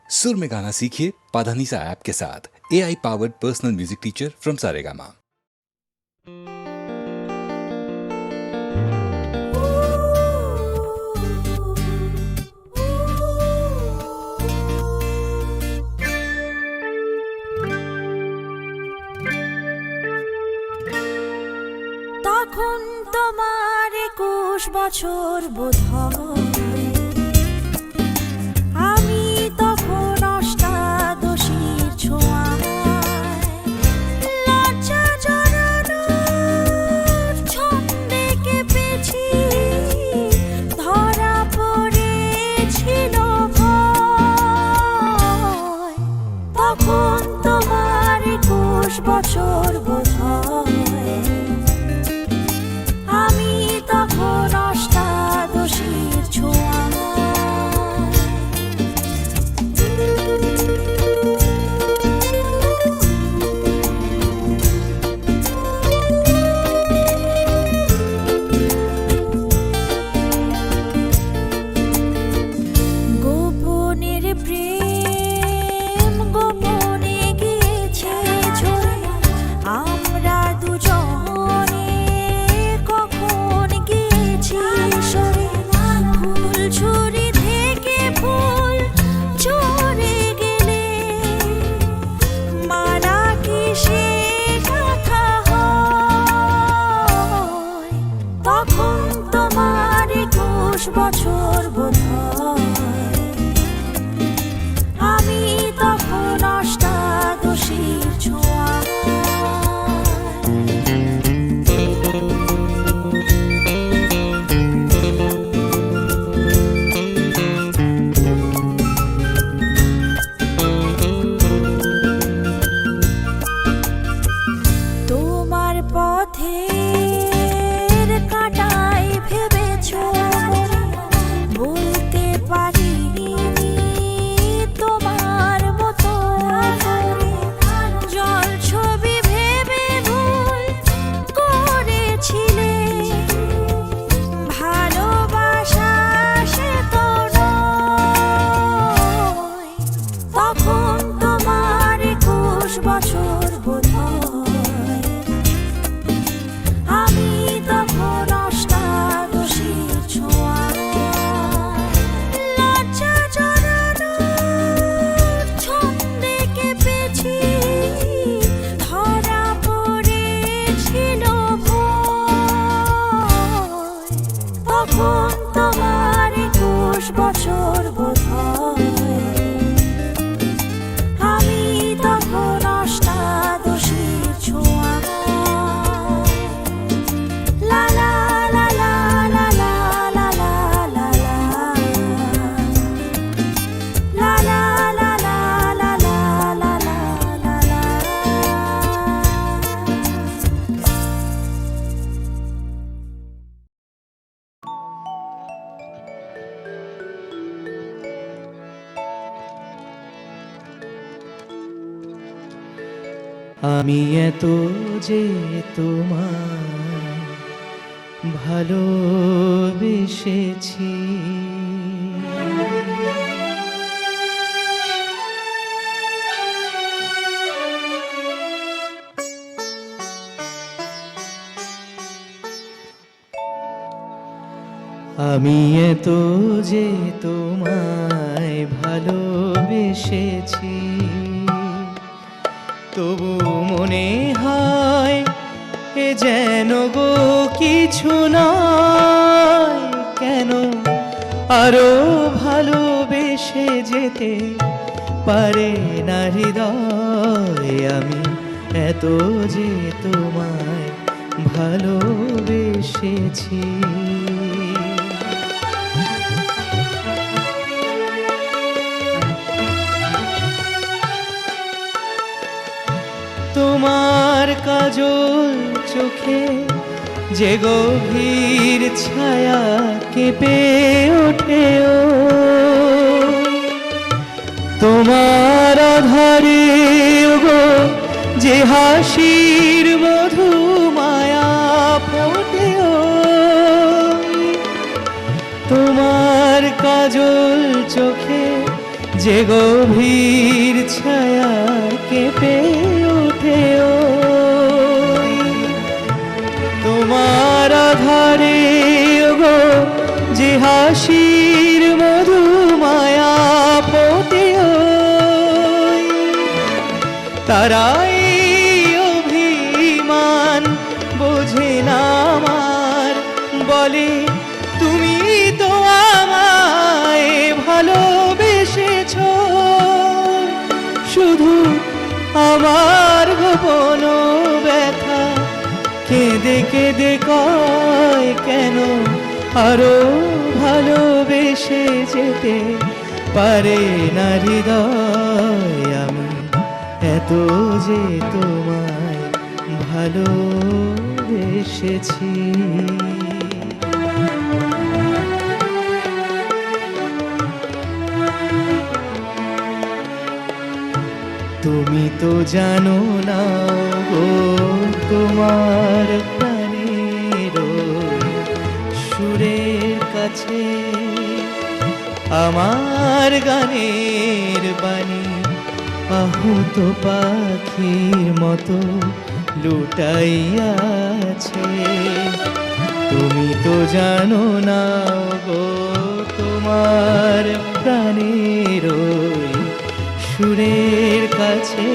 सुर में गाना सीखिए पाधानीसा ऐप के साथ। AI powered personal music teacher from Saregama. তখন তোমার 21 বছর বোধহয়, আমি তখন অষ্টাদশীর ছোঁয়ায়। লজ্জা জড়ানোর ছন্দে কেঁপেছি, ধরা পড়েছিল ভয়। তখন তোমার 21 বছর বোধহয়, আমি তখন অষ্টাদশীর ছোঁয়ায়। গোপনের প্রেম গোপনে গিয়েছে ঝরে, আমরা দুজনে কখন গিয়েছি সরে। ফুল ঝুরি থেকে ফুল ঝরে গেলে মারা কি সে কথা হয়? তখন তোমার 21 বছর বোধহয়, আমি তখন অষ্টাদশীর ছোঁয়ায়। তোমার পথের কাঁটায় ভেবেছো বলতে পারিনি তোমার মতো করে। জল ছবি ভেবে ভুল করেছিলে, ভালোবাসা সে তো নয়। তখন তোমার 21 বছর বোধহয়, আমি তখন অষ্টাদশীর ছোঁয়ায়। লজ্জা জড়ানোর ছন্দে কেঁপেছি, ধরা পড়েছিল ভয়। তখন তোমার 21 বছর বোধহয়, আমি তখন অষ্টাদশীর ছোঁয়ায়। লা লা লা লা লা লা লা লা লা লা। লা লা লা লা লা লা লা লা লা লা। আমি এত যে তোমায় ভালোবেসেছি, আমি এত যে তোমায় ভালোবেসেছি, তবু মনে হয় এ যেন গো কিছু নয়। কেন আরো ভালোবেসে যেতে পারে না হৃদয়? আমি এত যে তোমায় ভালোবেসেছি। তোমার কাজল চোখে যে গভীর ছায়া কেঁপে ওঠে, তোমার আধারে গো যে হাসির মধু মায়া ফোটে, তোমার কাজল চোখে যে গভীর ছায়া কেঁপে ওঠে ওই তোমার আধারে গো যে হাসির মধু মায়া পোতে ওই তারাই অভিমান বোঝে না আমার বলে তুমি তো আমায় ভালোবেসেছ শুধু আমার গোপন ব্যথা কেঁদে কেঁদে কয় কেন আরো ভালোবেসে যেতে পারে না হৃদয় আমি এত যে তোমায় ভালোবেসেছি তুমি তো জানো না গো তোমার প্রাণের সুরের কাছে আমার গানের বাণী আহত পাখির মতো লুটাইয়াছে তুমি তো জানো না গো তোমার প্রাণের সুরের কাছে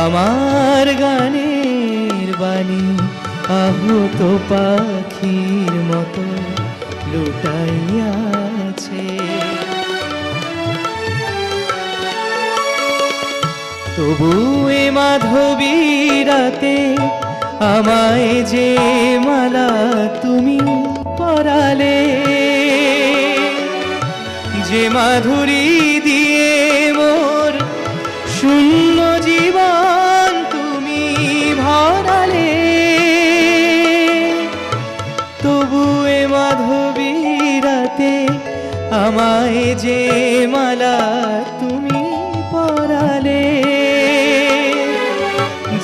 আমার গানের বাণী আহত পাখির মতো লুটাইয়াছে তবু এ মাধবী রাতে আমায় যে মালা তুমি পরালে যে মাধুরী দিয়ে মোর শূন্য জীবন তুমি ভরালে তবু এ মাধবী রাতে আমায় যে মালা তুমি পরালে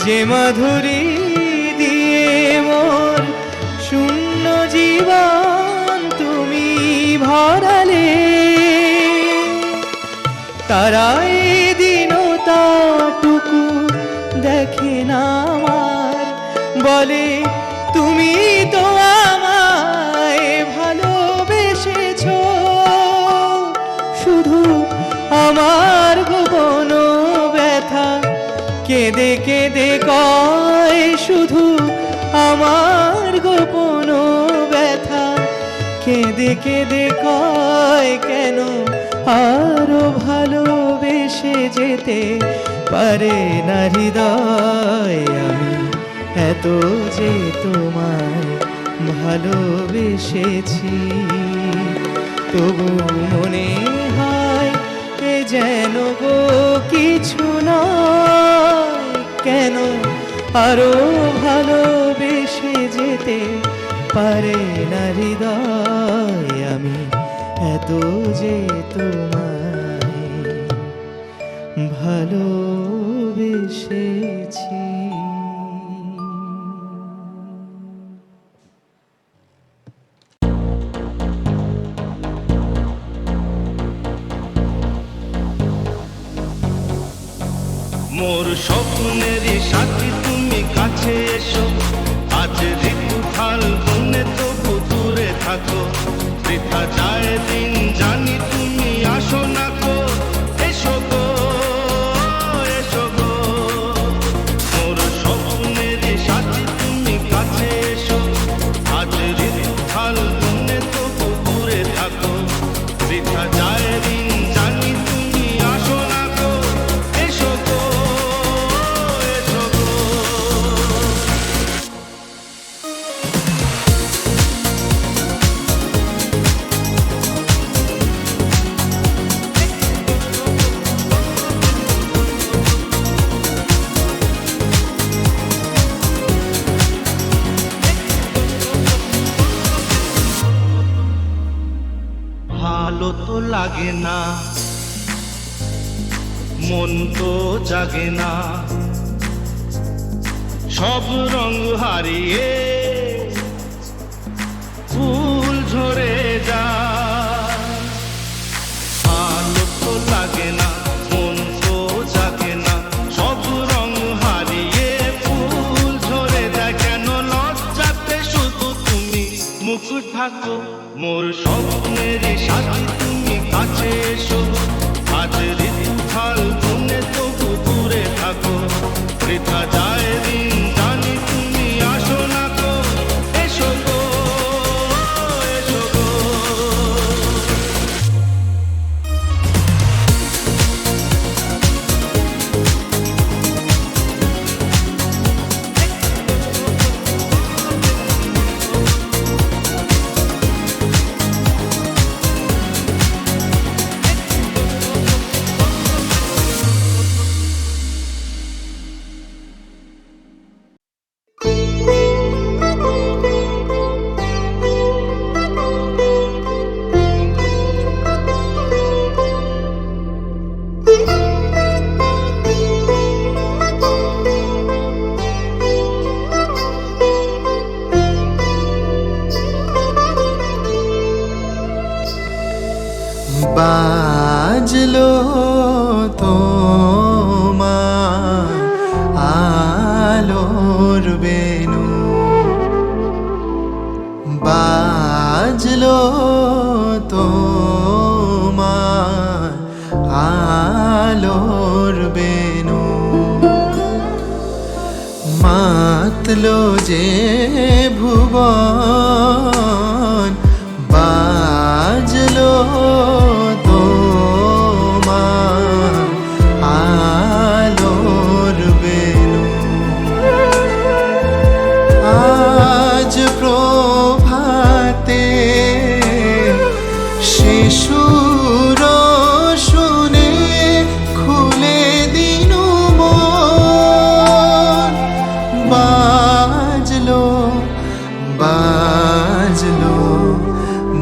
যে মাধুরী দিয়ে মোর শূন্য জীবন তুমি ভরালে তারাই দিনটাটুকু দেখে না আমার বলে তুমি তো আমায় ভালোবেসেছ শুধু আমার গোপন ব্যথা কেঁদে কেঁদে কয় শুধু আমার গোপন ব্যথা কেঁদে কেঁদে কয় কেন আরো ভালোবেসে যেতে পারে না হৃদয় আমি এত যে তোমায় ভালোবেসেছি তবু মনে হয় এ যেন গো কিছু নয় কেন আরো ভালোবেসে যেতে পারে না হৃদয় আমি এত যে তোমায় ভালোবেসেছি মোর স্বপ্নেরই সাথী তুমি কাছে এসো আজ ঋতু ফাল্গুনে তবু দূরে থাকো বৃথা যায় দিন জানি তুমি আসো না গো এসো গো এসো গো মোর স্বপ্নেরই সাথী তুমি কাছে এসো আজ ঋতু ফাল্গুনে তবু দূরে থাকো বৃথা যায় দিন জানি তুমি আসো না গো এসো গো এসো গো ভালো তো লাগে না মন তো জাগে না সব রং হারিয়ে ফুল ঝরে যায় ভালো থাকো, মোর স্বপ্নের সাথী তুমি কাছে এসো। আজ ঋতু ফাল্গুনে তবু দূরে থাকো, বৃথা যায় দিন জানি তুমি আসো না গো। এসো গো, এসো গো। বাজলো তোমার আলোর বেনু, বাজলো তোমার আলোর বেনু, মাতলো যে ভুবন, বাজলো তোমার আলোর বেনু। আজ প্রভাতে শিশুর শুনে খুলে দিনু মন, বাজলো বাজলো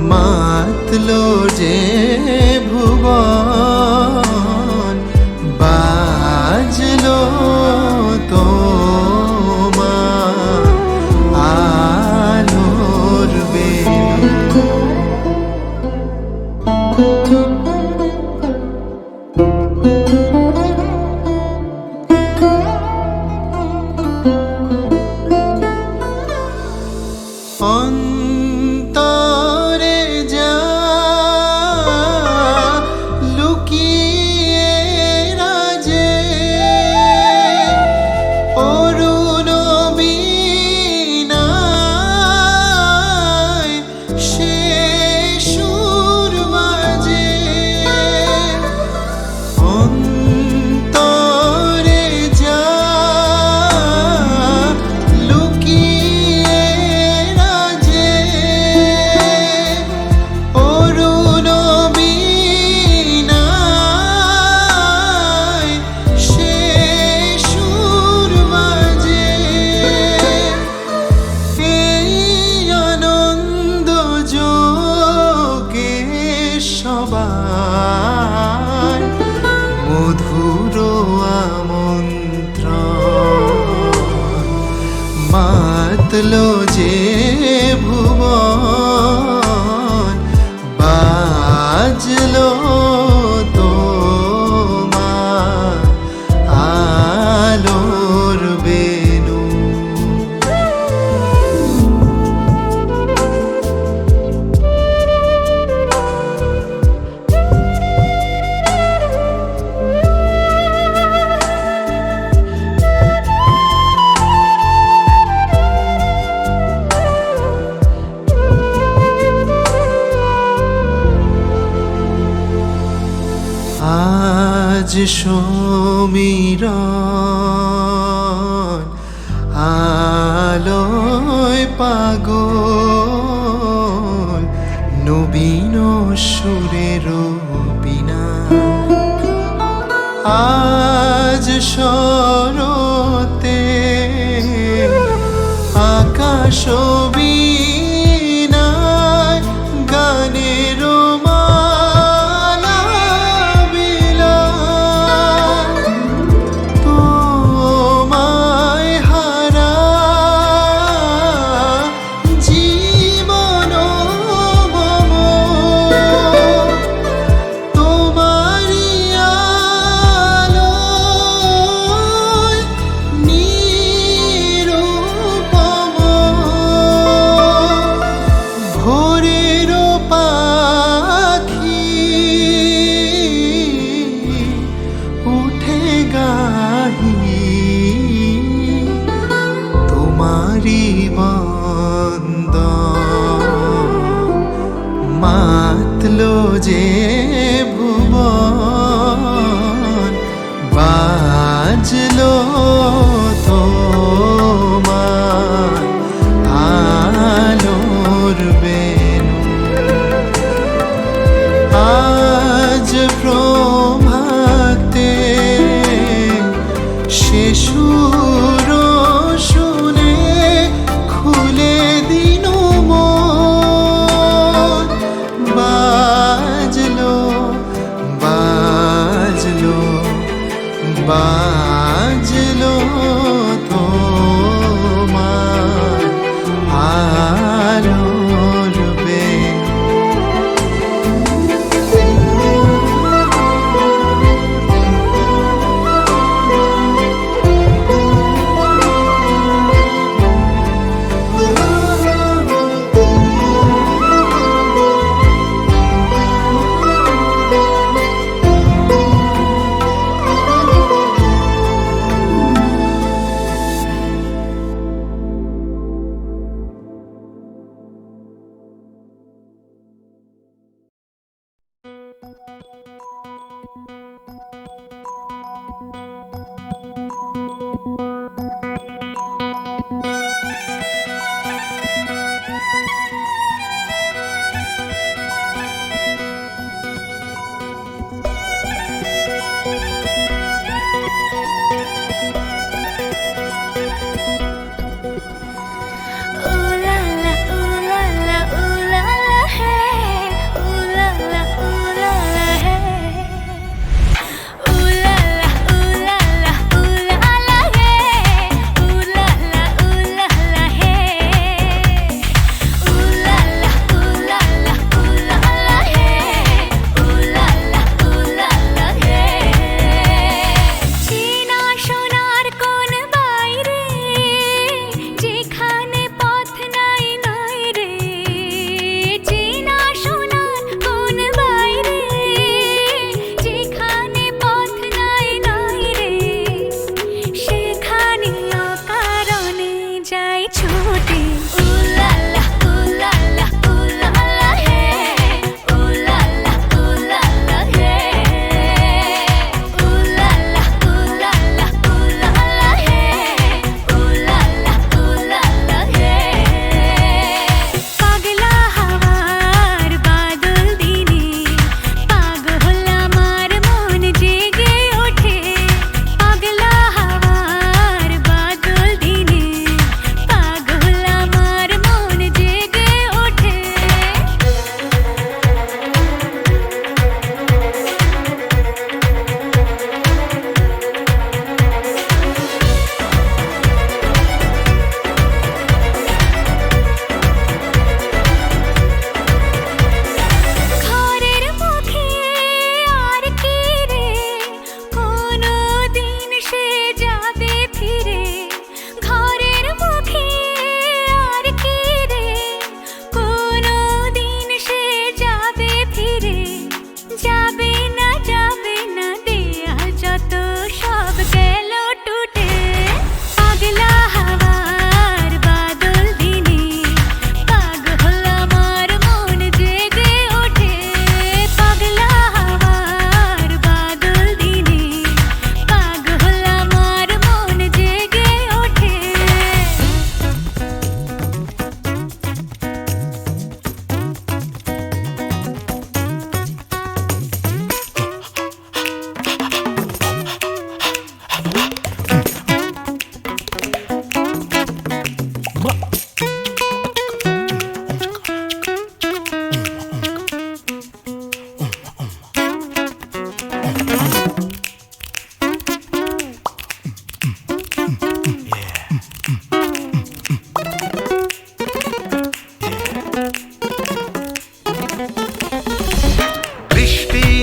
মাতলো যে ভুবন, বাজলো তোমার আলোর বেনু। অন্তরে যা লুকিয়ে রাজে, অরুণ বীণায় সে সুর বাজে। অন্তরে যা লুকিয়ে রাজে, অরুণ বীণায় সে সুর বাজে। এই আনন্দ যোগে সবার মধুর আমন্ত্রণ, মাতলো যে ভুবন, বাজলো তোমার আলোর বেনু। আজ সমীরণ আলোয় পাগল, নবীন সুরের বিনা। আজ শরতে আকাশ বীণায় গানের মালা বিলায়, তোমায় হারা জীবন মম, তোমারি আলোয় নিরূপম। যে ভুবন বাজলো তোমার আলোর বেনু আজ প্রভাতে সে সুর শুনে খুলে দিনু মন বাজলো বাজলো বাজলো তোমার আলোর বেনু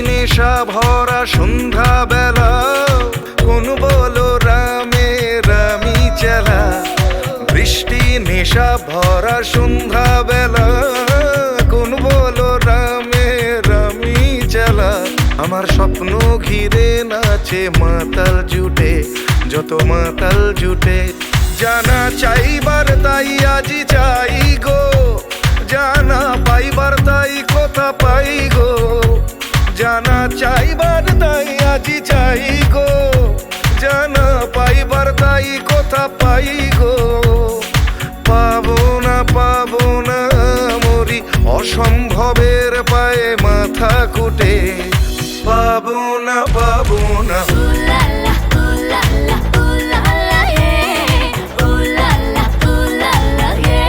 নেশা ভরা সন্ধ্যা বেলা কোন বলো রামে রামি চালা বৃষ্টি নেশা ভরা সন্ধ্যা বেলা কোন বলো রামে রামি চালা আমার স্বপ্ন ঘিরে নাচে মাতাল জুটে যত মাতাল জুটে জানা চাইবার তাই আজি চাই গো জানা পাইবার তাই কথা পাই গো, জানা চাইবার তাই আজি চাই গো, জানা পাইবার তাই কথা পাই গো। পাবো না মরি অসম্ভবের পায়ে মাথা কুটে, পাবো না Ooh la la, ooh la la, ooh la la, yeah. Ooh la la, ooh la la, yeah.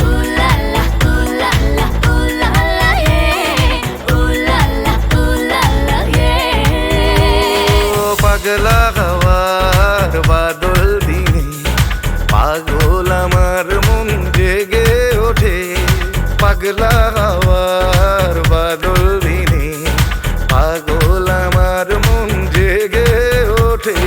Ooh la la, ooh la la, ooh la la, yeah. Ooh la la, ooh la la, yeah. ও পাগলা হওয়ার বাদল দিনে পাগল আমার মন জেগে ওঠে, পাগলা হওয়ার বাদল দিনে পাগল আমার মন জেগে ওঠে।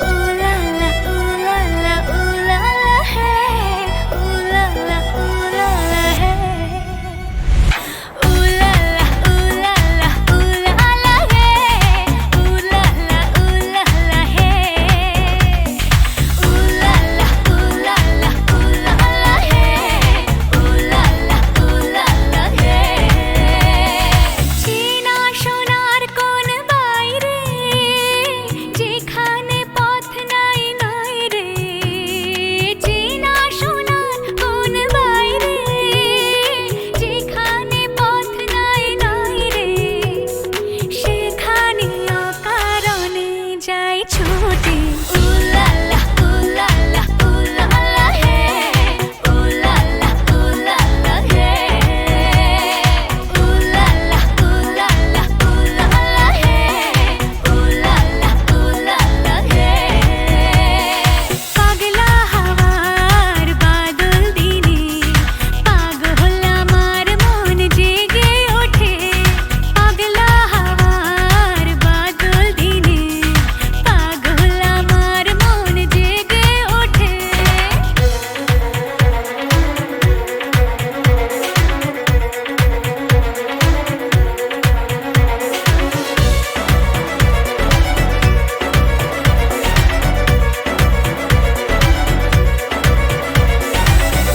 Ooh la la, ooh la la, ooh la la, hey. Ooh la la, ooh la la, hey. Ooh la la, ooh la la, ooh la la, hey. Ooh la la, ooh la la, hey. Ooh la la, ooh la la, ooh la la, hey. Ooh la la, ooh la la, hey. চীনা সোনার কোন বাইরে যেখানে পথ নাই নাই রে, চীনা সোনার কোন বাইরে যেখানে পথ নাই নাই রে, সেখানে অকারণে যাই ছুটে। Ooh la la, ooh la la, ooh la la, hey. Ooh la la, ooh la la, hey. Ooh la la, ooh la la, ooh la la, hey. Ooh la la, ooh la la, hey. পাগলা হাওয়ার বাদল দিনে পাগল আমার মন জেগে ওঠে, পাগলা হাওয়ার বাদল দিনে পাগল আমার মন জেগে ওঠে।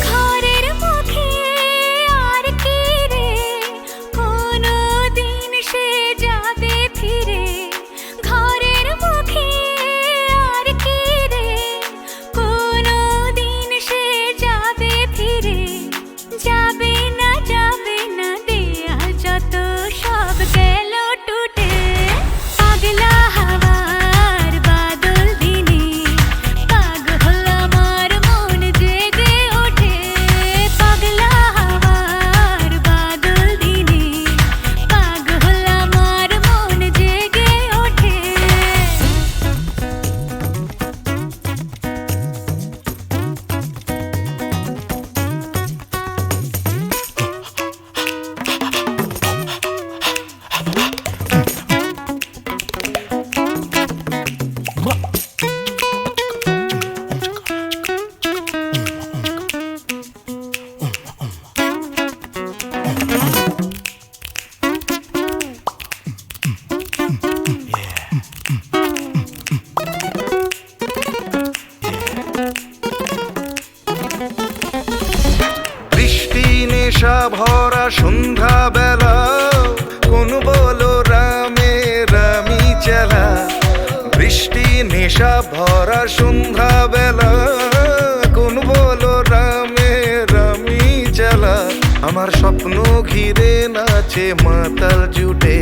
ঘরের মুখে আর কি রে, কোনো দিন সে যাবে ফিরে। ঘরের মুখে আর কি রে, কোনো দিন সে যাবে ফিরে। যাবে না দেয়াল যত সব গেল টুটে, পাগলা হাওয়ার বাদল দিনে পাগল আমার মন জেগে ওঠে, পাগলা হাওয়ার বাদল দিনে পাগল আমার মন জেগে ওঠে। বৃষ্টি নেশা ভরা সন্ধ্যা বেলা, কোন বলো রামে রামি চেলা, বৃষ্টি নেশা ভরা সন্ধ্যা বেলা কোন বলো রামে রামি চালা আমার স্বপ্ন ঘিরে নাচে মাতাল জুটে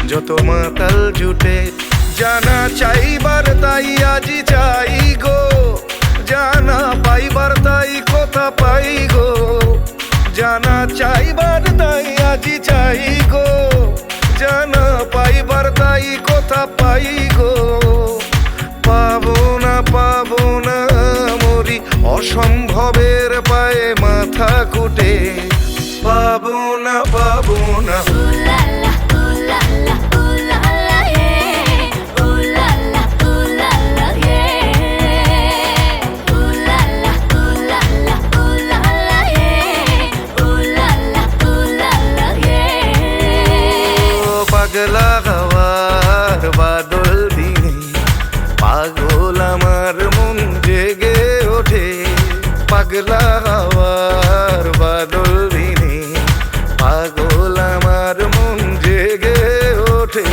যত মাতাল জুটে জানা চাইবার তাই আজি চাই গো জানা পাইবার তাই কথা পাই গো জানা চাইবার তাই আজি চাই গো জানা পাইবার তাই কথা পাই গো পাবো না মরি অসম্ভবের পায়ে মাথা কুটে পাবো না Ooh la la, ooh la la, yeah. Ooh la la, yeah. Ooh la la, yeah. Ooh la la, yeah. পাগলা হওয়ার বাদল দিনে পাগল আমার মন জেগে ওঠে পাগলা হওয়ার বাদল দিনে পাগল আমার মন জেগে ওঠে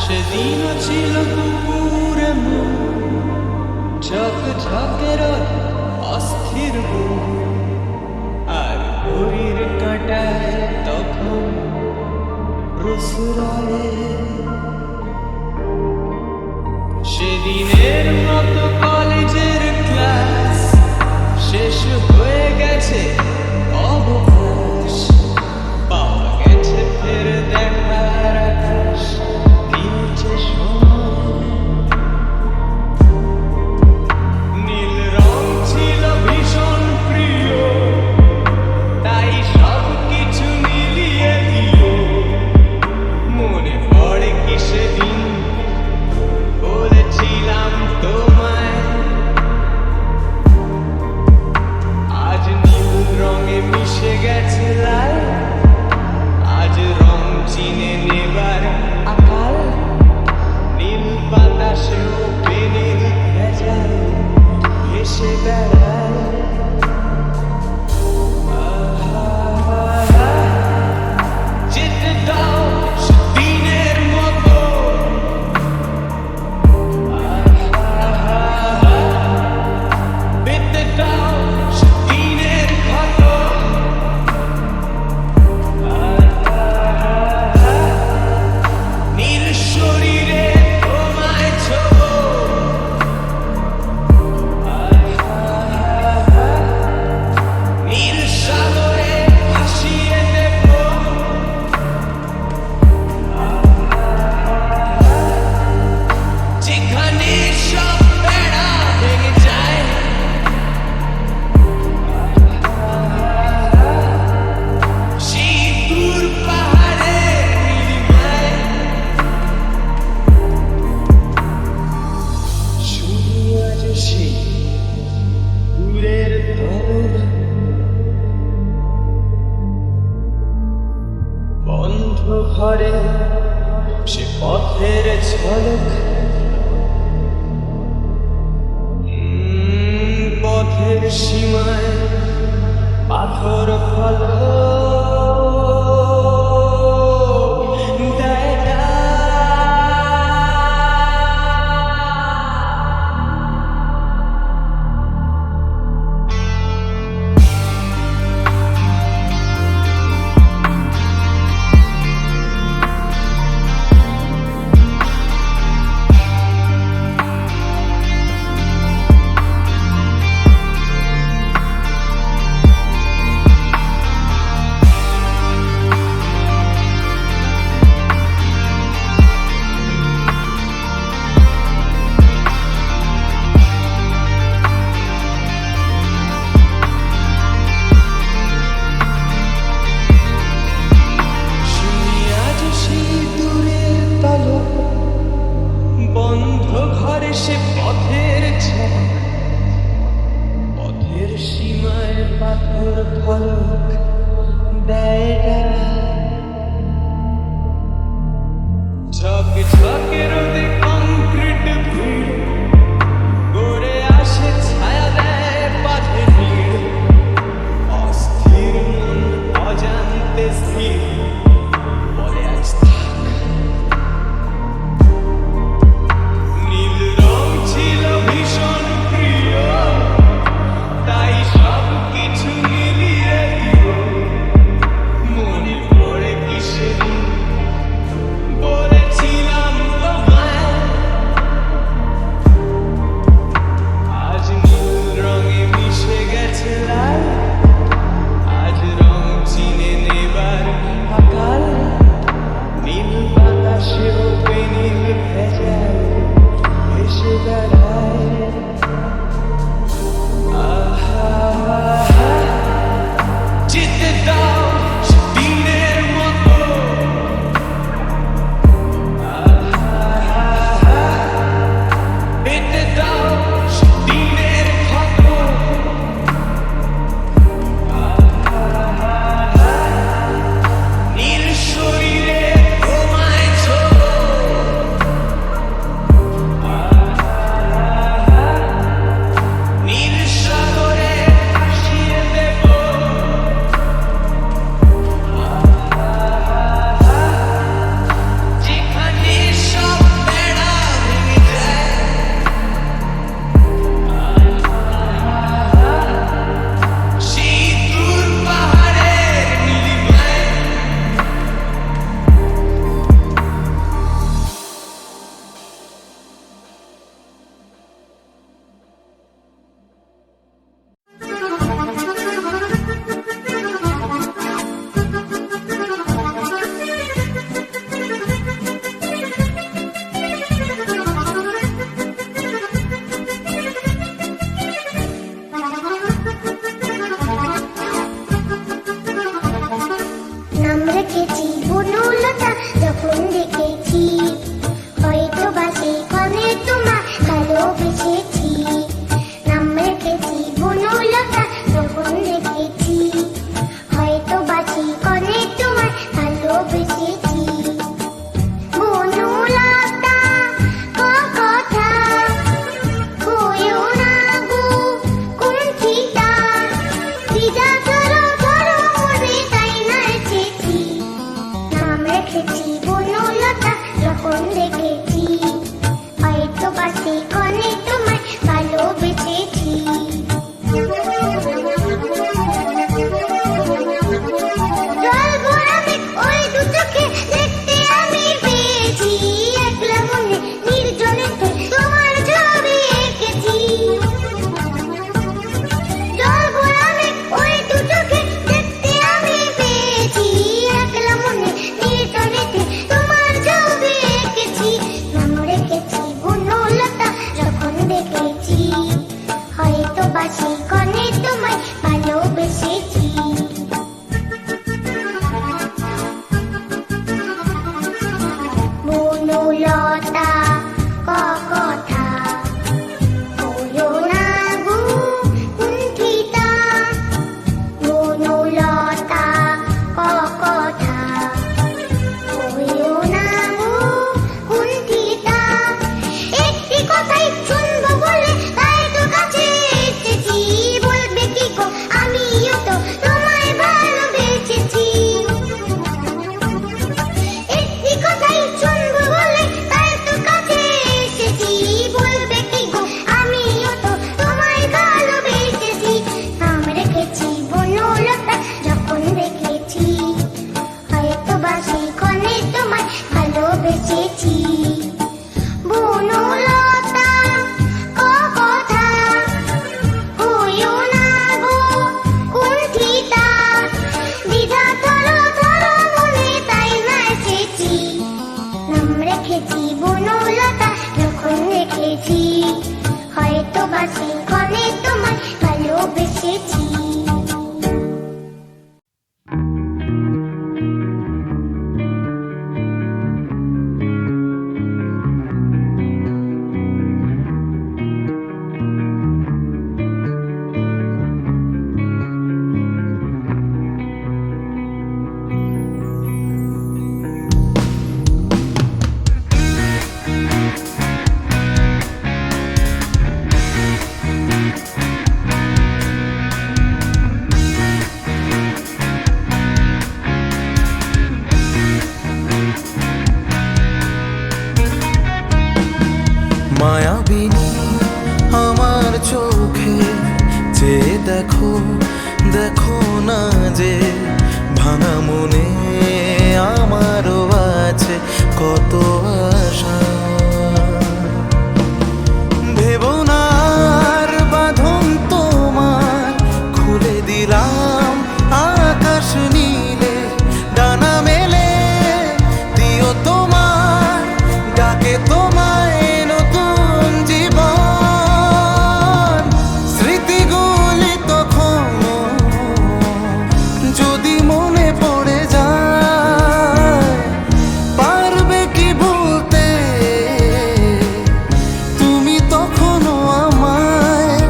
সেদিনও ছিল দুপুরে ঝক ঝকের অস্থির আর ঘড়ির কাঁটায় তখন রসুরালে সেদিনের মতো কলেজের ক্লাস শেষ হয়ে গেছে অবকাশ পাওয়া গেছে ফের দেখার আকাশ দিয়েছে সময় নীল রং ছিল ভীষণ প্রিয় তাই সব কিছু মিলিয়ে দিল মনে পড়ে কি সেদিন বলেছিলাম তোমায় আজ নীল রঙে মিশে গেছে লাল আজ রং চিনে নেবার আকাল নীল বাতাসেও পেনের ভেজাল ভেসে বেড়ায় যেতে দাও সেদিনের মতো পেতে দাও সেদিনের ক্ষত নীল শরীরে তোমায় ছোঁবো নীল সাগরে ভাসিয়ে দেবো যেখানে সব বেড়া ভেঙে যায় সেই দূর পাহাড়ের নীলিমায় শুধু আজ সেই দূরের ধরন বন্ধ ঘরে সে পথের ঝলক পথের সীমায় পাথর ফলক দেয় না। হাতে স্থির বলে আজ থাক। নীল রং ছিল ভীষণ প্রিয়, তাই সব কিছু মিলিয়ে দিল। মনে পড়ে কিসের বলেছিলাম তোমায়, আজ নীল রঙে মিশে গেছে লাল, আজ রং চিনে নেবার কত আশা। ভেবো না আর বাঁধন তোমার, খুলে দিলাম আকাশ নীলে, ডানা মেলে দিও তোমার, ডাকে তোমায় নতুন জীবন। স্মৃতিগুলি তখন যদি মনে পড়ে যায়, পারবে কি ভুলতে তুমি তখনও আমায়?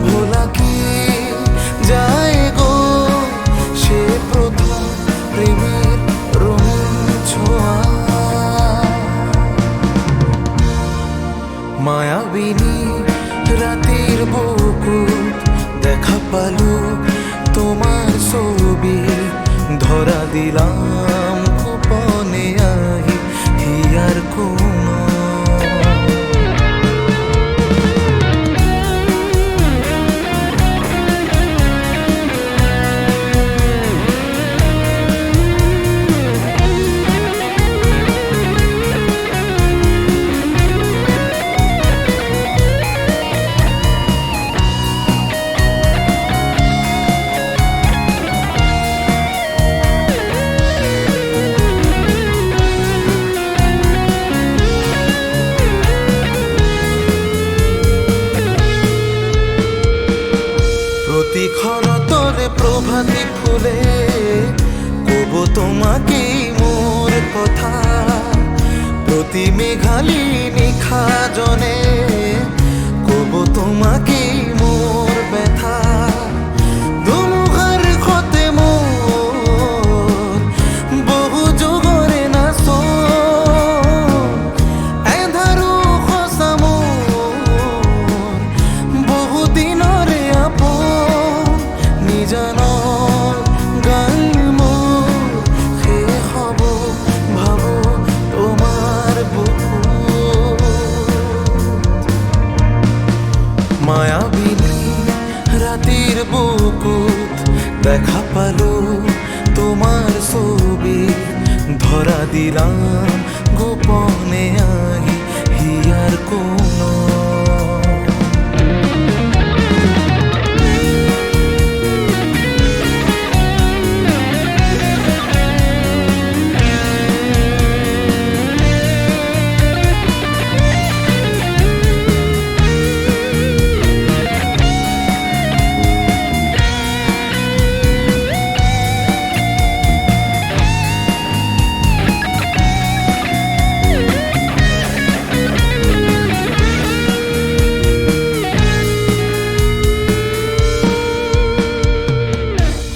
ভোলা কি যায় গো সে প্রথম প্রেমের রঙিন ছোঁয়া? মায়াবিনী রাতের বুকুত দেখা পালো তোমার ছবি, ধরা দিলাম গোপনে আহি হিয়ার কোন। প্রতিক্ষণ তোরে প্রভাতী ফুলে কব তোমাকে মোর কথা, প্রতি মেঘালি নিখা জনে কব তোমাকে মোর ব্যথা। দুমুখার ক্ষতে মোর বহু যুগরে না সো, এধারু খসা মোর বহু দিনরে আপন। নিজানৰ গান মোৰ শেষ হ'ব ভাবো তোমাৰ বুকুত। মায়াবিনী ৰাতিৰ বুকুত দেখা পালো তোমাৰ ছবি, ধৰা দিলাম গোপনে আহি হিয়াৰ কোন।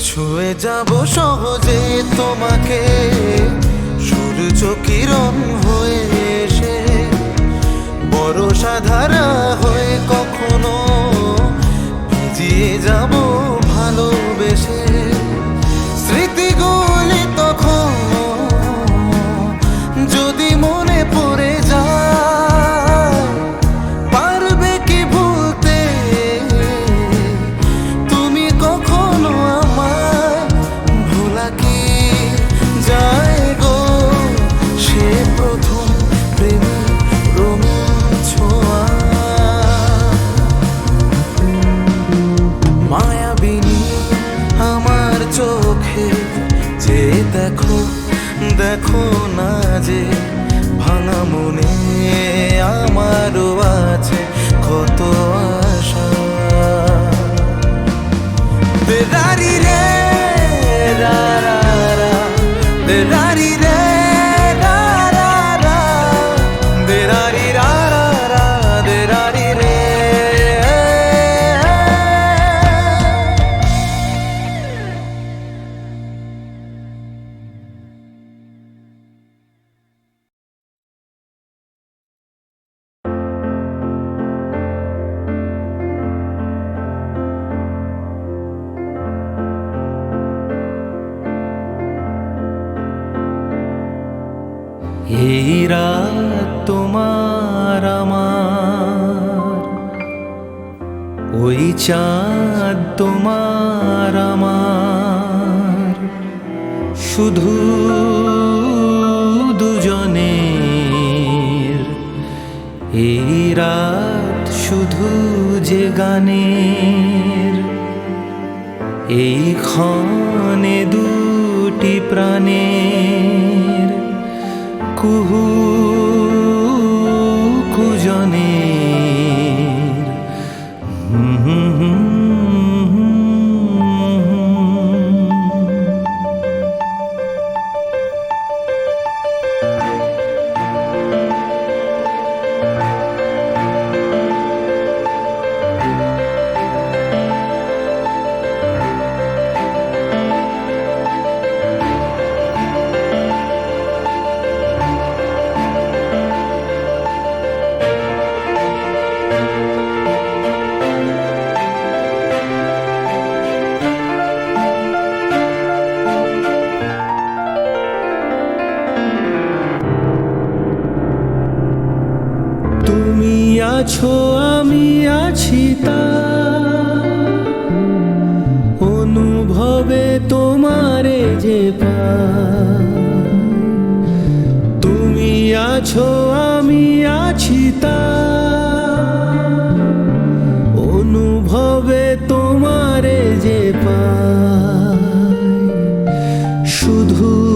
ছুঁয়ে যাব সহজে তোমাকে, সূর্য কিরণ হয়ে এসে বরষা ধারা হয়ে কখনো ভিজিয়ে যাব ভালোবেসে। স্মৃতিগুলি তখন যদি মনে পড়ে যায়, পারবে কি ভুলতে তুমি কখনো আমায়? ভোলা কি যায় গো সে প্রথম প্রেমের রঙিন ছোঁয়া? মায়াবিনী আমার চোখে যে দেখো দেখো না যে, ভাঙা মনে আমারও আছে কত আশা। বেদারি রে রা রা রা, বেদারি রে রা রা রা, বেদারি রা রা রা, বেদারি রে। এই রাত তোমার আমার, ওই চাঁদ তোমার আমার, শুধু দুজনে এই রাত শুধু যে গানের, এই ক্ষণে দুটি প্রাণের কুহু কুজনের তুমি আছো আমি আছি তা অনুভবে তোমারে যে পাই। তুমি আছো আমি আছি তা অনুভবে তোমারে যে পাই। শুধু